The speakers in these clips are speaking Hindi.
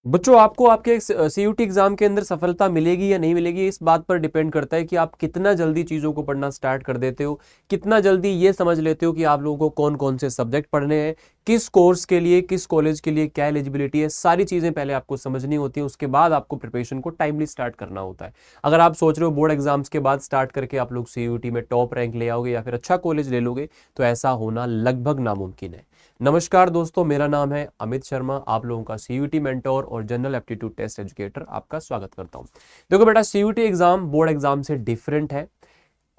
बच्चों, आपको आपके सीयूटी एग्जाम के अंदर सफलता मिलेगी या नहीं मिलेगी, इस बात पर डिपेंड करता है कि आप कितना जल्दी चीज़ों को पढ़ना स्टार्ट कर देते हो, कितना जल्दी ये समझ लेते हो कि आप लोगों को कौन कौन से सब्जेक्ट पढ़ने हैं, किस कोर्स के लिए, किस कॉलेज के लिए क्या एलिजिबिलिटी है। सारी चीज़ें पहले आपको समझनी होती है, उसके बाद आपको प्रिपरेशन को टाइमली स्टार्ट करना होता है। अगर आप सोच रहे हो बोर्ड एग्जाम्स के बाद स्टार्ट करके आप लोग सीयूटी में टॉप रैंक ले आओगे या फिर अच्छा कॉलेज ले लोगे, तो ऐसा होना लगभग नामुमकिन है। नमस्कार दोस्तों, मेरा नाम है अमित शर्मा, आप लोगों का सीयूटी मेंटोर और जनरल एप्टीट्यूड टेस्ट एजुकेटर आपका स्वागत करता हूं। देखो बेटा, सीयूटी एग्जाम बोर्ड एग्जाम से डिफरेंट है।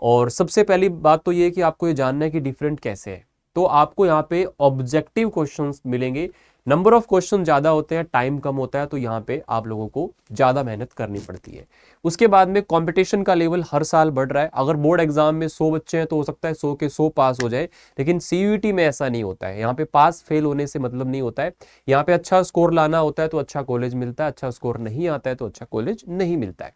और सबसे पहली बात तो ये है कि आपको ये जानना है कि डिफरेंट कैसे है। तो आपको यहाँ पे ऑब्जेक्टिव क्वेश्चंस मिलेंगे। नंबर ऑफ क्वेश्चन ज्यादा होते हैं, टाइम कम होता है, तो यहाँ पे आप लोगों को ज्यादा मेहनत करनी पड़ती है। उसके बाद में कंपटीशन का लेवल हर साल बढ़ रहा है। अगर बोर्ड एग्जाम में 100 बच्चे हैं तो हो सकता है 100 के 100 पास हो जाए, लेकिन सीयूईटी में ऐसा नहीं होता है। यहाँ पे पास फेल होने से मतलब नहीं होता है। यहाँ पे अच्छा स्कोर लाना होता है तो अच्छा कॉलेज मिलता है, अच्छा स्कोर नहीं आता है तो अच्छा कॉलेज नहीं मिलता है।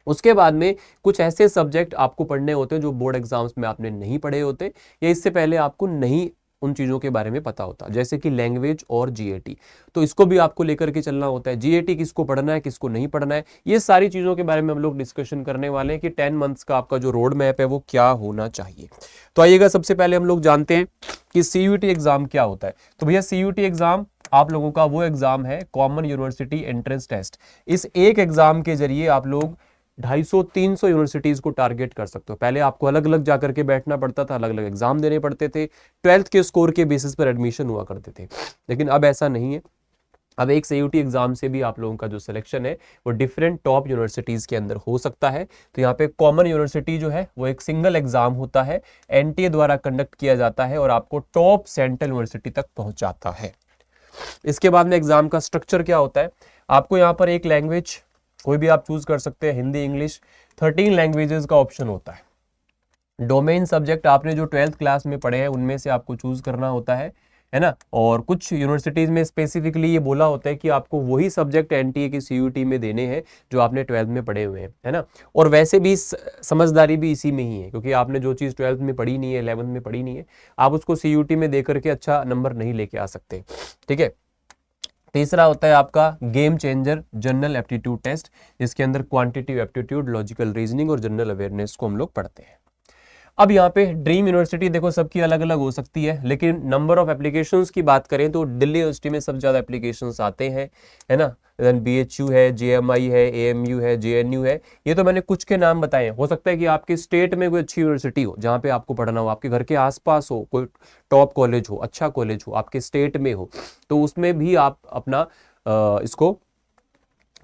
उसके बाद में कुछ ऐसे सब्जेक्ट आपको पढ़ने होते हैं जो बोर्ड एग्जाम्स में आपने नहीं पढ़े होते, या इससे पहले आपको नहीं उन चीज़ों के बारे में पता होता, जैसे कि लैंग्वेज और जीएटी। तो इसको भी आपको लेकर के चलना होता है। जीएटी किसको पढ़ना है, किसको नहीं पढ़ना है, ये सारी चीज़ों के बारे में हम लोग डिस्कशन करने वाले हैं कि 10 मंथ्स का आपका जो रोड मैप है वो क्या होना चाहिए। तो आइएगा, सबसे पहले हम लोग जानते हैं कि सीयूटी एग्जाम क्या होता है। तो भैया, सीयूटी एग्जाम आप लोगों का वो एग्जाम है, कॉमन यूनिवर्सिटी एंट्रेंस टेस्ट। इस एक एग्जाम के जरिए आप लोग 250-300 यूनिवर्सिटीज को टारगेट कर सकते हो। पहले आपको अलग अलग जाकर के बैठना पड़ता था, अलग अलग एग्जाम देने पड़ते थे, 12th के स्कोर के बेसिस पर एडमिशन हुआ करते थे। लेकिन अब ऐसा नहीं है। अब एक सीयूटी एग्जाम से भी आप लोगों का जो सिलेक्शन है वो डिफरेंट टॉप यूनिवर्सिटीज के अंदर हो सकता है। तो यहाँ पे कॉमन यूनिवर्सिटी जो है वो एक सिंगल एग्जाम होता है, एनटीए द्वारा कंडक्ट किया जाता है और आपको टॉप सेंट्रल यूनिवर्सिटी तक पहुंचाता है। इसके बाद में एग्जाम का स्ट्रक्चर क्या होता है, आपको यहाँ पर एक लैंग्वेज कोई भी आप चूज कर सकते हैं, हिंदी इंग्लिश, 13 लैंग्वेजेस का ऑप्शन होता है। डोमेन सब्जेक्ट आपने जो 12th क्लास में पढ़े हैं उनमें से आपको चूज करना होता है ना। और कुछ यूनिवर्सिटीज में स्पेसिफिकली ये बोला होता है कि आपको वही सब्जेक्ट एनटीए की सीयूटी में देने हैं जो आपने 12th में पढ़े हुए हैं, है ना। और वैसे भी समझदारी भी इसी में ही है, क्योंकि आपने जो चीज़ 12th में पढ़ी नहीं है, 11th में पढ़ी नहीं है, आप उसको सीयूटी में दे करके अच्छा नंबर नहीं लेके आ सकते। ठीक है। तीसरा होता है आपका game changer general aptitude test, जिसके अंदर क्वांटिटेटिव एप्टीट्यूड, लॉजिकल रीजनिंग और जनरल अवेयरनेस को हम लोग पढ़ते हैं। अब यहाँ पे ड्रीम यूनिवर्सिटी देखो सबकी अलग अलग हो सकती है, लेकिन नंबर ऑफ एप्लीकेशंस की बात करें तो दिल्ली यूनिवर्सिटी में सबसे ज़्यादा एप्लीकेशंस आते हैं, है ना। देन बीएचयू है, जेएमआई है, एएमयू है, जेएनयू है। ये तो मैंने कुछ के नाम बताए हैं। हो सकता है कि आपके स्टेट में कोई अच्छी यूनिवर्सिटी हो जहाँ पे आपको पढ़ना हो, आपके घर के आसपास हो, कोई टॉप कॉलेज हो, अच्छा कॉलेज हो, आपके स्टेट में हो, तो उसमें भी आप अपना इसको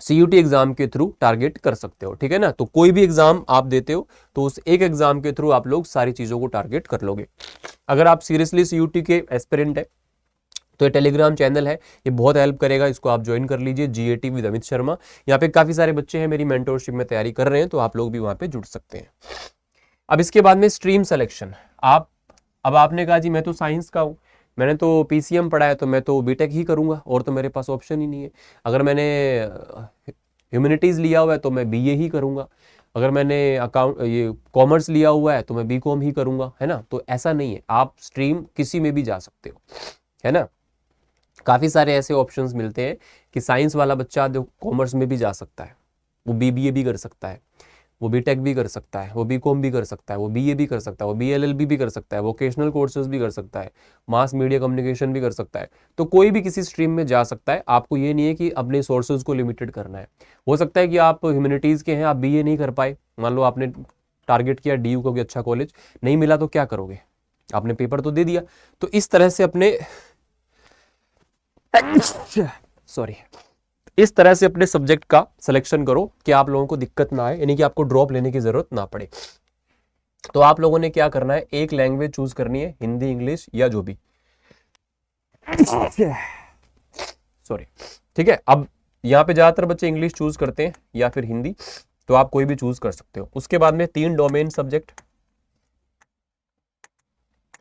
सीयूटी एग्जाम के थ्रू टारगेट कर सकते हो। ठीक है ना। तो कोई भी एग्जाम आप देते हो तो उस एक एग्जाम के थ्रू आप लोग सारी चीजों को टारगेट कर लोगे। अगर आप सीरियसली सीयूटी के एस्पिरेंट है तो ये टेलीग्राम चैनल है, ये बहुत हेल्प करेगा, इसको आप ज्वाइन कर लीजिए, जीएटी विद अमित शर्मा। यहाँ पे काफी सारे बच्चे हैं मेरी मेंटोरशिप में तैयारी कर रहे हैं, तो आप लोग भी वहां पे जुड़ सकते हैं। अब इसके बाद में स्ट्रीम सिलेक्शन। आप अब आपने कहा जी मैं तो साइंस का हूँ, मैंने तो पीसीएम पढ़ा है, तो मैं तो बीटेक ही करूंगा और तो मेरे पास ऑप्शन ही नहीं है। अगर मैंने ह्यूमैनिटीज लिया हुआ है तो मैं बीए ही करूंगा। अगर मैंने अकाउंट ये कॉमर्स लिया हुआ है तो मैं बीकॉम ही करूंगा, है ना। तो ऐसा नहीं है, आप स्ट्रीम किसी में भी जा सकते हो, है ना। काफी सारे ऐसे ऑप्शंस मिलते हैं कि साइंस वाला बच्चा जो कॉमर्स में भी जा सकता है, वो बीबीए भी कर सकता है, वो बीटेक भी कर सकता है, वो बीकॉम भी कर सकता है, वो बीए भी कर सकता है, वो बीएलएलबी भी कर सकता है, वोकेशनल कोर्सेज भी कर सकता है, मास मीडिया कम्युनिकेशन भी कर सकता है। तो कोई भी किसी स्ट्रीम में जा सकता है। आपको ये नहीं है कि अपने सोर्सेज को लिमिटेड करना है। हो सकता है कि आप ह्यूमैनिटीज के हैं, आप बीए नहीं कर पाए, मान लो आपने टारगेट किया डीयू को कि अच्छा कॉलेज नहीं मिला, तो क्या करोगे, आपने पेपर तो दे दिया। तो इस तरह से अपने सॉरी इस तरह से अपने सब्जेक्ट का सिलेक्शन करो कि आप लोगों को दिक्कत ना आए, यानी कि आपको ड्रॉप लेने की जरूरत ना पड़े। तो आप लोगों ने क्या करना है, एक लैंग्वेज चूज करनी है, हिंदी इंग्लिश या जो भी, सॉरी। ठीक है। अब यहाँ पे ज्यादातर बच्चे इंग्लिश चूज करते हैं या फिर हिंदी, तो आप कोई भी चूज कर सकते हो। उसके बाद में 3 डोमेन सब्जेक्ट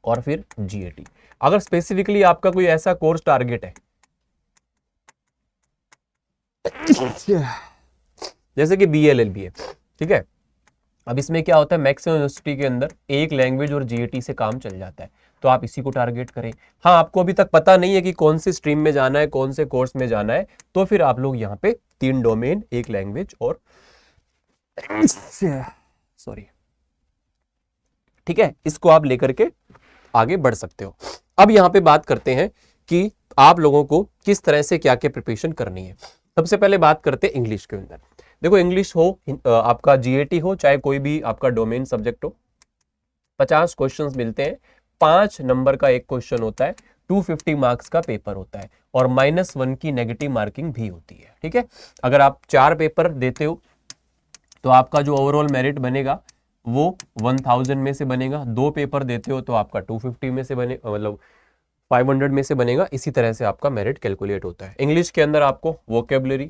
और फिर जीएटी। अगर स्पेसिफिकली आपका कोई ऐसा कोर्स टारगेट है जैसे कि बीएलएलबी है, ठीक है, अब इसमें क्या होता है, मैक्सिमम यूनिवर्सिटी के अंदर एक लैंग्वेज और जीएटी से काम चल जाता है, तो आप इसी को टारगेट करें। हाँ, आपको अभी तक पता नहीं है कि कौन सी स्ट्रीम में जाना है, कौन से कोर्स में जाना है, तो फिर आप लोग यहाँ पे 3 डोमेन, एक लैंग्वेज और सॉरी, ठीक है, इसको आप लेकर के आगे बढ़ सकते हो। अब यहाँ पे बात करते हैं कि आप लोगों को किस तरह से क्या क्या प्रिपरेशन करनी है। सबसे पहले बात करते हैं इंग्लिश के अंदर। देखो, इंग्लिश हो आपका जीएटी हो, चाहे कोई भी आपका डोमेन सब्जेक्ट हो, 50 क्वेश्चंस मिलते हैं, 5 नंबर का एक क्वेश्चन होता है, 250 मार्क्स का पेपर होता है और -1 की नेगेटिव मार्किंग भी होती है। ठीक है, अगर आप 4 पेपर देते हो तो आपका जो ओवरऑल मेरिट बनेगा वो 1000 में से बनेगा। 2 पेपर देते हो तो आपका 250 में से बने, मतलब 500 में से बनेगा। इसी तरह से आपका मेरिट कैलकुलेट होता है। इंग्लिश के अंदर आपको वोकेबलरी,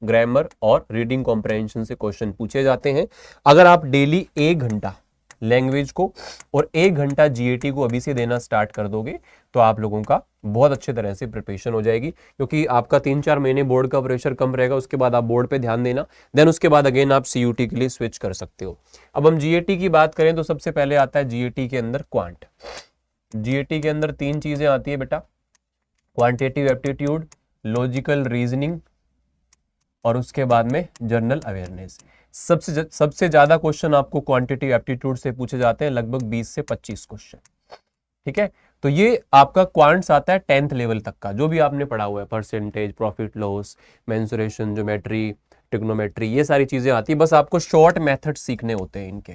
ग्रामर और रीडिंग कॉम्प्रहेंशन से क्वेश्चन पूछे जाते हैं। अगर आप डेली 1 घंटा लैंग्वेज को और 1 घंटा जीएटी को अभी से देना स्टार्ट कर दोगे तो आप लोगों का बहुत अच्छे तरह से प्रिपरेशन हो जाएगी, क्योंकि आपका 3-4 महीने बोर्ड का प्रेशर कम रहेगा। उसके बाद आप बोर्ड पे ध्यान देना, देन उसके बाद अगेन आप सीयूटी के लिए स्विच कर सकते हो। अब हम जीएटी की बात करें तो सबसे पहले आता है जीएटी के अंदर क्वांट। जीएटी के अंदर 3 चीजें आती है बेटा, क्वांटिटेटिव एप्टीट्यूड, लॉजिकल रीजनिंग और उसके बाद में जनरल अवेयरनेस। सबसे ज्यादा क्वेश्चन आपको क्वांटिटेटिव एप्टीट्यूड से पूछे जाते हैं, लगभग 20 से 25 क्वेश्चन। ठीक है, तो ये आपका क्वांट्स आता है 10th लेवल तक का, जो भी आपने पढ़ा हुआ है, percentage, profit loss, mensuration, geometry, trigonometry, ये सारी चीजें आती है। बस आपको शॉर्ट मेथड सीखने होते हैं इनके।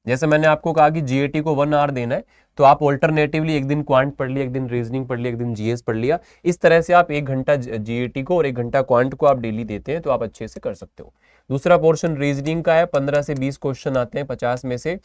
जैसे मैंने आपको कहा कि जीएटी को 1 आवर देना है, तो आप ऑल्टरनेटिवली एक दिन क्वांट पढ़ लिया, एक दिन रीजनिंग पढ़ लिया, एक दिन जीएस पढ़ लिया। इस तरह से आप 1 घंटा जीएटी को और 1 घंटा क्वांट को आप डेली देते हैं तो आप अच्छे से कर सकते हो। दूसरा पोर्शन रीजनिंग का है, 15 से 20 क्वेश्चन आते हैं 50 में से।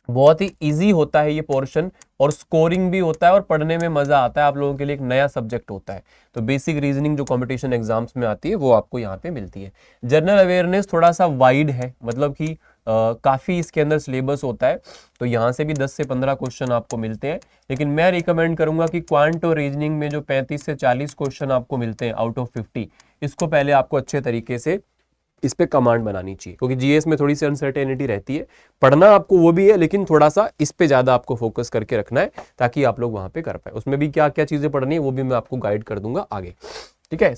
बहुत ही इजी होता है ये पोर्शन और स्कोरिंग भी होता है और पढ़ने में मजा आता है। आप लोगों के लिए एक नया सब्जेक्ट होता है। तो बेसिक रीजनिंग जो कंपटीशन एग्जाम्स में आती है वो आपको यहाँ पे मिलती है। जनरल अवेयरनेस थोड़ा सा वाइड है, मतलब कि काफी इसके अंदर सिलेबस होता है, तो यहाँ से भी 10 से 15 क्वेश्चन आपको मिलते हैं। लेकिन मैं रिकमेंड करूंगा कि क्वांट और रीजनिंग में जो 35 से 40 क्वेश्चन आपको मिलते हैं आउट ऑफ 50, इसको पहले आपको अच्छे तरीके से इस पे कमांड बनानी चाहिए, क्योंकि जीएस में थोड़ी सी अनसर्टेनिटी रहती है। पढ़ना आपको वो भी है, लेकिन थोड़ा सा इस पे ज्यादा आपको फोकस करके रखना है ताकि आप लोग वहां पे कर पाए। उसमें भी क्या क्या चीजें पढ़नी है वो भी मैं आपको गाइड कर दूंगा आगे। ठीक है,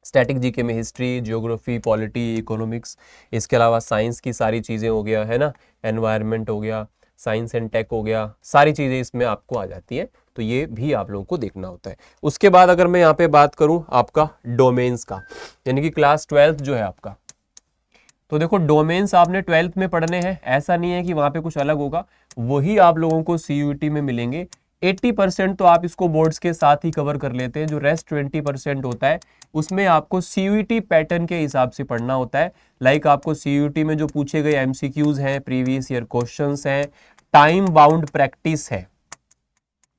स्टैटिक जीके में हिस्ट्री, जियोग्राफी, पॉलिटी, इकोनॉमिक्स, इसके अलावा साइंस की सारी चीजें हो गया है ना, एनवायरनमेंट हो गया, साइंस एंड टेक हो गया, सारी चीजें इसमें आपको आ जाती है। तो ये भी आप लोगों को देखना होता है। उसके बाद अगर मैं यहाँ पे बात करूं आपका डोमेन्स का, यानी कि क्लास 12th जो है आपका, तो देखो डोमेन्स आपने 12th में पढ़ने हैं। ऐसा नहीं है कि वहां पे कुछ अलग होगा, वही आप लोगों को सीयूटी में मिलेंगे। 80% तो आप इसको बोर्ड्स के साथ ही कवर कर लेते हैं। जो रेस्ट 20% होता है उसमें आपको सीयूटी पैटर्न के हिसाब से पढ़ना होता है। लाइक आपको सीयूटी में जो पूछे गए एमसीक्यूज हैं, प्रीवियस ईयर क्वेश्चंस हैं, टाइम बाउंड प्रैक्टिस है,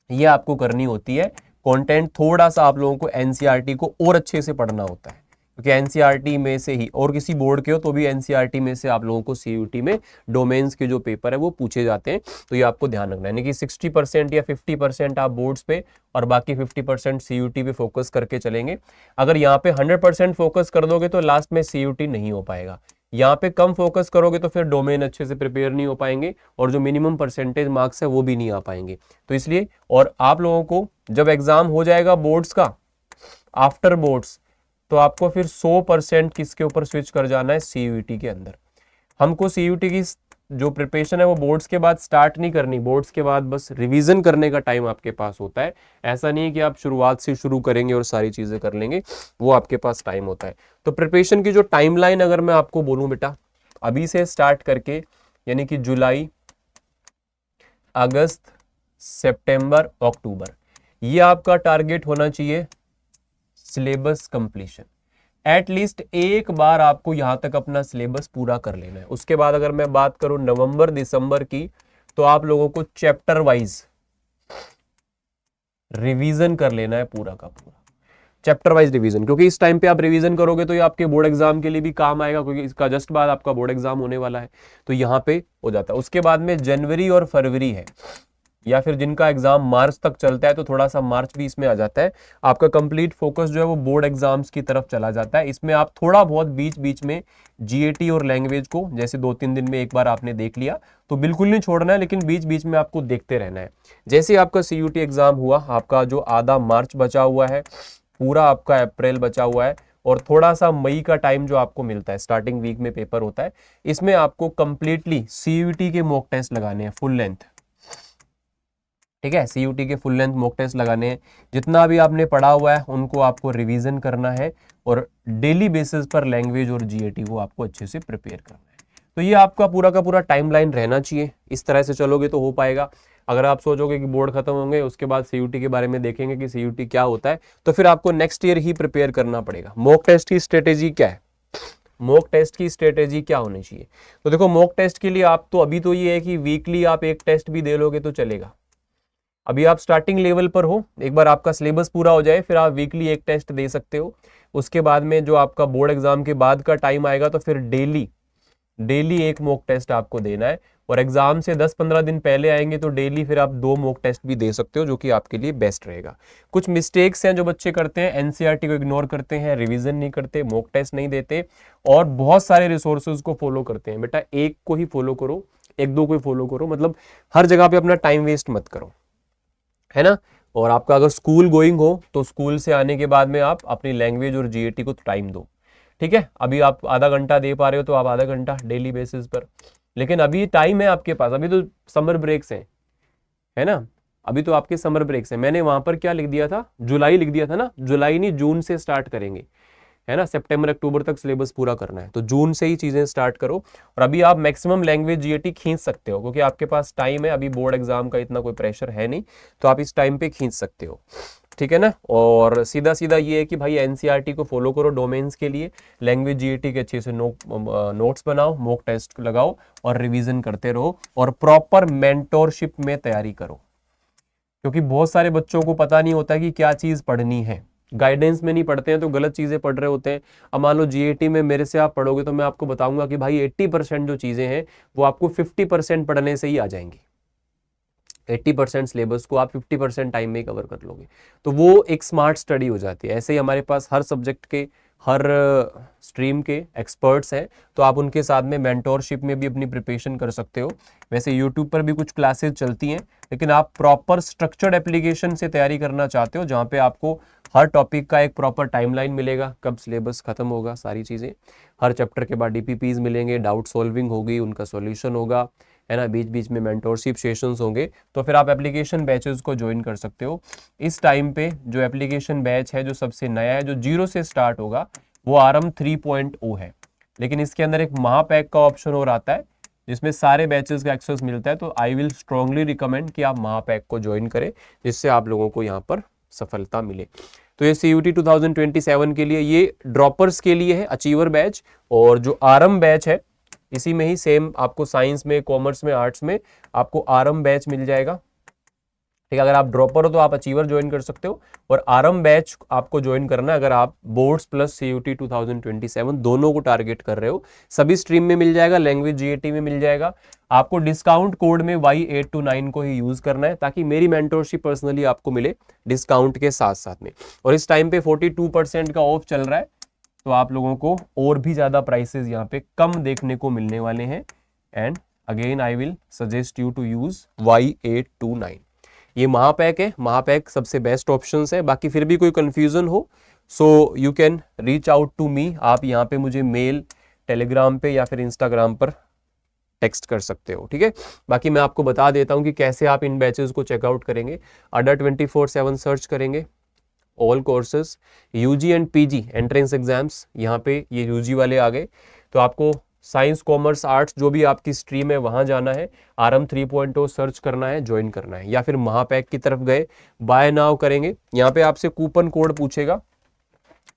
ये आपको करनी होती है। कंटेंट थोड़ा सा आप लोगों को एनसीईआरटी को और अच्छे से पढ़ना होता है, क्योंकि एनसीईआरटी में से ही, और किसी बोर्ड के हो तो भी एनसीईआरटी में से आप लोगों को सीयूटी में डोमेन्स के जो पेपर है वो पूछे जाते हैं। तो ये आपको ध्यान रखना है, यानी कि 60% या 50% आप बोर्ड्स पे और बाकी 50% सीयूटी पे फोकस करके चलेंगे। अगर यहाँ पे 100% फोकस कर दोगे तो लास्ट में सीयूटी नहीं हो पाएगा। यहाँ पे कम फोकस करोगे तो फिर डोमेन अच्छे से प्रिपेयर नहीं हो पाएंगे और जो मिनिमम परसेंटेज मार्क्स है वो भी नहीं आ पाएंगे। तो इसलिए, और आप लोगों को जब एग्जाम हो जाएगा बोर्ड्स का, आफ्टर बोर्ड्स, तो आपको फिर 100% किसके ऊपर स्विच कर जाना है, सीयूटी के अंदर। हमको सीयूटी की जो प्रिपरेशन है वो बोर्ड्स के बाद स्टार्ट नहीं करनी। बोर्ड्स के बाद बस रिवीजन करने का टाइम आपके पास होता है। ऐसा नहीं है कि आप शुरुआत से शुरू करेंगे और सारी चीजें कर लेंगे, वो आपके पास टाइम होता है। तो प्रिपरेशन की जो टाइमलाइन अगर मैं आपको बोलूं बेटा, अभी से स्टार्ट करके, यानी कि जुलाई, अगस्त, सितंबर, अक्टूबर, ये आपका टारगेट होना चाहिए सिलेबस कंप्लीशन। एटलीस्ट एक बार आपको यहां तक अपना सिलेबस पूरा कर लेना है। उसके बाद अगर मैं बात करूं नवंबर दिसंबर की, तो आप लोगों को चैप्टर वाइज रिवीजन कर लेना है पूरा का पूरा, चैप्टर वाइज रिवीजन। क्योंकि इस टाइम पे आप रिवीजन करोगे तो ये आपके बोर्ड एग्जाम के लिए भी काम आएगा, क्योंकि इसका जस्ट बाद आपका बोर्ड एग्जाम होने वाला है, तो यहाँ पे हो जाता है। उसके बाद में जनवरी और फरवरी है, या फिर जिनका एग्जाम मार्च तक चलता है तो थोड़ा सा मार्च भी इसमें आ जाता है। आपका कंप्लीट फोकस जो है वो बोर्ड एग्जाम्स की तरफ चला जाता है। इसमें आप थोड़ा बहुत बीच बीच में जीएटी और लैंग्वेज को जैसे 2-3 दिन में एक बार आपने देख लिया तो बिल्कुल नहीं छोड़ना है, लेकिन बीच बीच में आपको देखते रहना है। जैसे आपका सीयूटी एग्जाम हुआ, आपका जो आधा मार्च बचा हुआ है, पूरा आपका अप्रैल बचा हुआ है और थोड़ा सा मई का टाइम जो आपको मिलता है, स्टार्टिंग वीक में पेपर होता है, इसमें आपको कंप्लीटली सीयूटी के मॉक टेस्ट लगाने हैं फुल लेंथ। ठीक है, सीयूटी के फुल लेंथ मॉक टेस्ट लगाने हैं। जितना भी आपने पढ़ा हुआ है उनको आपको रिवीजन करना है और डेली बेसिस पर लैंग्वेज और जीएटी को आपको अच्छे से प्रिपेयर करना है। तो ये आपका पूरा का पूरा टाइमलाइन रहना चाहिए। इस तरह से चलोगे तो हो पाएगा। अगर आप सोचोगे कि बोर्ड खत्म होंगे उसके बाद सीयूटी के बारे में देखेंगे कि सीयूटी क्या होता है, तो फिर आपको नेक्स्ट ईयर ही प्रिपेयर करना पड़ेगा। मॉक टेस्ट की स्ट्रेटेजी क्या है, मॉक टेस्ट की स्ट्रेटेजी क्या होनी चाहिए? तो देखो, मॉक टेस्ट के लिए आप तो अभी तो ये है कि वीकली आप एक टेस्ट भी दे लोगे तो चलेगा। अभी आप स्टार्टिंग लेवल पर हो, एक बार आपका सिलेबस पूरा हो जाए फिर आप वीकली एक टेस्ट दे सकते हो। उसके बाद में जो आपका बोर्ड एग्जाम के बाद का टाइम आएगा तो फिर डेली एक मॉक टेस्ट आपको देना है। और एग्जाम से 10-15 दिन पहले आएंगे तो डेली फिर आप 2 मॉक टेस्ट भी दे सकते हो, जो कि आपके लिए बेस्ट रहेगा। कुछ मिस्टेक्स हैं जो बच्चे करते हैं, एनसीईआरटी को इग्नोर करते हैं, रिवीजन नहीं करते, मॉक टेस्ट नहीं देते और बहुत सारे रिसोर्सेज को फॉलो करते हैं। बेटा एक को ही फॉलो करो, 1-2 को ही फॉलो करो, मतलब हर जगह पे अपना टाइम वेस्ट मत करो, है ना। और आपका अगर स्कूल गोइंग हो तो स्कूल से आने के बाद में आप अपनी लैंग्वेज और जीएटी को टाइम दो। ठीक है, अभी आप आधा घंटा दे पा रहे हो तो आप आधा घंटा डेली बेसिस पर, लेकिन अभी टाइम है आपके पास, अभी तो समर ब्रेक्स हैं, है ना। अभी तो आपके समर ब्रेक्स हैं। मैंने वहां पर क्या लिख दिया था, जुलाई लिख दिया था ना, जुलाई नहीं जून से स्टार्ट करेंगे, है ना। सितंबर अक्टूबर तक सिलेबस पूरा करना है तो जून से ही चीजें स्टार्ट करो। और अभी आप मैक्सिमम लैंग्वेज जीएटी खींच सकते हो क्योंकि आपके पास टाइम है, अभी बोर्ड एग्जाम का इतना कोई प्रेशर है नहीं, तो आप इस टाइम पे खींच सकते हो। ठीक है ना। और सीधा सीधा ये है कि भाई एनसीईआरटी को फॉलो करो डोमेन्स के लिए, लैंग्वेज जीएटी के अच्छे से नोट्स बनाओ, मॉक टेस्ट लगाओ और रिवीजन करते रहो और प्रॉपर मेंटोरशिप में तैयारी करो। क्योंकि बहुत सारे बच्चों को पता नहीं होता कि क्या चीज पढ़नी है, गाइडेंस में नहीं पढ़ते हैं तो गलत चीजें पढ़ रहे होते हैं। अब मान लो जीएटी में मेरे से आप पढ़ोगे तो मैं आपको बताऊंगा कि भाई 80% जो चीजें हैं वो आपको 50% पढ़ने से ही आ जाएंगी। 80% सिलेबस को आप 50% टाइम में कवर कर लोगे, तो वो एक स्मार्ट स्टडी हो जाती है। ऐसे ही हमारे पास हर सब्जेक्ट के, हर स्ट्रीम के एक्सपर्ट्स हैं, तो आप उनके साथ में मेंटोरशिप में भी अपनी प्रिपरेशन कर सकते हो। वैसे यूट्यूब पर भी कुछ क्लासेस चलती हैं, लेकिन आप प्रॉपर स्ट्रक्चर्ड एप्लीकेशन से तैयारी करना चाहते हो जहाँ पे आपको हर टॉपिक का एक प्रॉपर टाइमलाइन मिलेगा, कब सिलेबस खत्म होगा, सारी चीज़ें, हर चैप्टर के बाद डीपीपीज मिलेंगे, डाउट सॉल्विंग होगी, उनका सॉल्यूशन होगा, है ना, बीच बीच में मेंटोरशिप सेशंस होंगे। तो फिर आप एप्लीकेशन बैचेस को ज्वाइन कर सकते हो। इस टाइम पे जो एप्लीकेशन बैच है जो सबसे नया है, जो 0 से स्टार्ट होगा, वो आरम 3.0 है। लेकिन इसके अंदर एक महापैक का ऑप्शन और आता है जिसमें सारे बैचेस का एक्सेस मिलता है। तो आई विल स्ट्रांगली रिकमेंड कि आप महापैक को ज्वाइन करें, जिससे आप लोगों को यहाँ पर सफलता मिले। तो ये सीयूटी 2027 के लिए, ये ड्रॉपर्स के लिए है अचीवर बैच। और जो आरम बैच है इसी में ही सेम आपको साइंस में, कॉमर्स में, आर्ट्स में आपको आरम बैच मिल जाएगा। ठीक है, अगर आप ड्रॉपर हो तो आप अचीवर ज्वाइन कर सकते हो, और आरम बैच आपको ज्वाइन करना है अगर आप बोर्ड्स प्लस सीयूटी 2027 दोनों को टारगेट कर रहे हो। सभी स्ट्रीम में मिल जाएगा, लैंग्वेज जीएटी में मिल जाएगा। आपको डिस्काउंट कोड में Y829 को ही यूज करना है ताकि मेरी मेंटोरशिप पर्सनली आपको मिले डिस्काउंट के साथ साथ में। और इस टाइम पे 42% का ऑफ चल रहा है, तो आप लोगों को और भी ज्यादा प्राइसेस यहाँ पे कम देखने को मिलने वाले हैं। And again I will suggest you to use Y829। ये महापैक है, महापैक सबसे बेस्ट ऑप्शन है। बाकी फिर भी कोई कंफ्यूजन हो so you can reach out to me. आप यहाँ पे मुझे मेल, टेलीग्राम पे या फिर इंस्टाग्राम पर टेक्स्ट कर सकते हो। ठीक है, बाकी मैं आपको बता देता हूँ कि कैसे आप इन बैचेस को चेकआउट करेंगे। अड्डा 24/7 सर्च करेंगे, all courses, UG and PG entrance exams, यहाँ पे ये यूजी वाले आ गए। तो आपको साइंस, कॉमर्स, आर्ट्स जो भी आपकी स्ट्रीम है वहां जाना है, आरम 3.0 सर्च करना है, ज्वाइन करना है। या फिर महापैक की तरफ गए, बाय नाउ करेंगे, यहाँ पे आपसे कूपन कोड पूछेगा,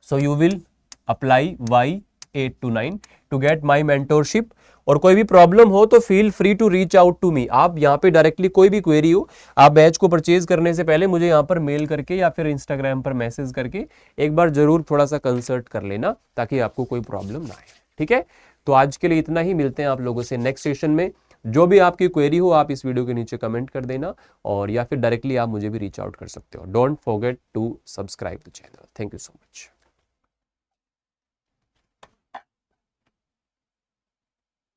so you will apply Y829 to get my mentorship. और कोई भी प्रॉब्लम हो तो feel free to reach out to me. आप यहाँ पे डायरेक्टली कोई भी क्वेरी हो, आप बैच को परचेज करने से पहले मुझे यहाँ पर मेल करके या फिर इंस्टाग्राम पर मैसेज करके एक बार जरूर थोड़ा सा कंसल्ट कर लेना ताकि आपको कोई प्रॉब्लम ना आए। ठीक है, तो आज के लिए इतना ही, मिलते हैं आप लोगों से नेक्स्ट सेशन में। जो भी आपकी क्वेरी हो आप इस वीडियो के नीचे कमेंट कर देना, और या फिर डायरेक्टली आप मुझे भी रीच आउट कर सकते हो। Don't forget to subscribe the channel. Thank you so much.